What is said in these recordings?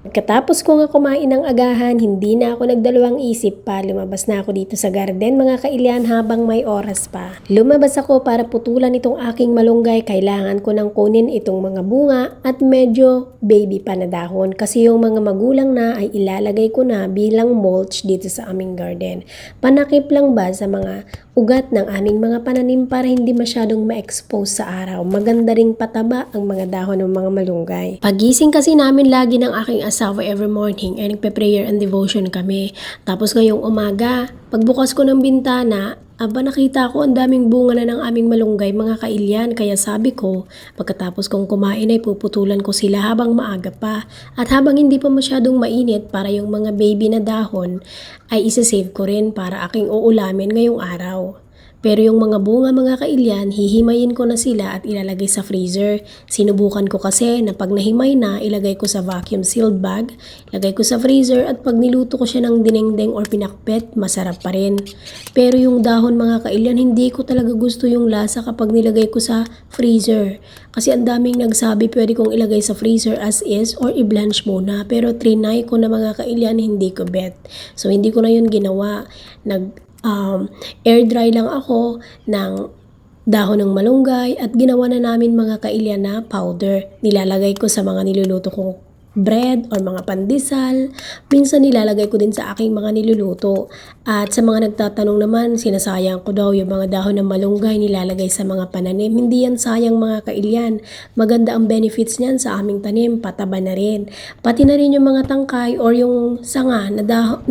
Pagkatapos ko nga kumain ng agahan, hindi na ako nagdalawang isip pa. Lumabas na ako dito sa garden mga kailyan habang may oras pa. Lumabas ako para putulan itong aking malunggay. Kailangan ko nang kunin itong mga bunga at medyo baby pa na dahon. Kasi yung mga magulang na ay ilalagay ko na bilang mulch dito sa aming garden. Panakip lang ba sa mga ugat ng aming mga pananim para hindi masyadong ma-expose sa araw. Maganda ring pataba ang mga dahon ng mga malunggay. Pagising kasi namin lagi ng aking asawa every morning ay nagpe-prayer and devotion kami. Tapos ngayong umaga, pagbukas ko ng bintana, nakita ko ang daming bunga na ng aming malunggay mga kailyan. Kaya sabi ko, pagkatapos kong kumain ay puputulan ko sila habang maaga pa. At habang hindi pa masyadong mainit para yung mga baby na dahon ay isa-save ko rin para aking uulamin ngayong araw. Pero yung mga bunga mga kailyan, hihimayin ko na sila at ilalagay sa freezer. Sinubukan ko kasi na pag nahimay na, ilagay ko sa vacuum sealed bag, ilagay ko sa freezer at pag niluto ko siya ng dinengdeng or pinakpet, masarap pa rin. Pero yung dahon mga kailyan, hindi ko talaga gusto yung lasa kapag nilagay ko sa freezer. Kasi ang daming nagsabi pwede kong ilagay sa freezer as is or i-blanch muna. Pero trinay ko na mga kailyan, hindi ko bet. So hindi ko na yun ginawa. Air dry lang ako ng dahon ng malunggay at ginawa na namin mga kailyan na powder. Nilalagay ko sa mga niluluto kong bread or mga pandesal. Minsan nilalagay ko din sa aking mga niluluto. At sa mga nagtatanong naman, sinasayang ko daw yung mga dahon ng malunggay nilalagay sa mga pananim. Hindi yan sayang mga kailyan. Maganda ang benefits niyan sa aming tanim, pataba na rin. Pati na rin yung mga tangkay or yung sanga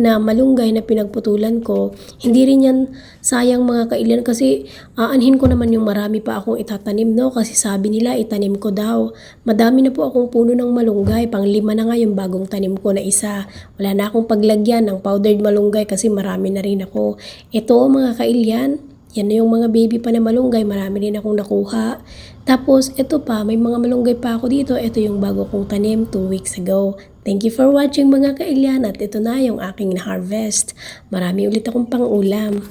na malunggay na pinagputulan ko, hindi rin yan sayang mga kailyan kasi aanhin ko naman yung marami pa akong itatanim, no? Kasi sabi nila itanim ko daw. Madami na po akong puno ng malunggay, pang 5 na nga yung bagong tanim ko na isa. Wala na akong paglagyan ng powdered malunggay kasi marami na rin ako. Ito mga kailyan, yan na yung mga baby pa na malunggay, marami rin akong nakuha. Tapos ito pa, may mga malunggay pa ako dito. Ito yung bago kong tanim 2 weeks ago. Thank you for watching mga kailyan at ito na yung aking na-harvest. Marami ulit akong pang-ulam.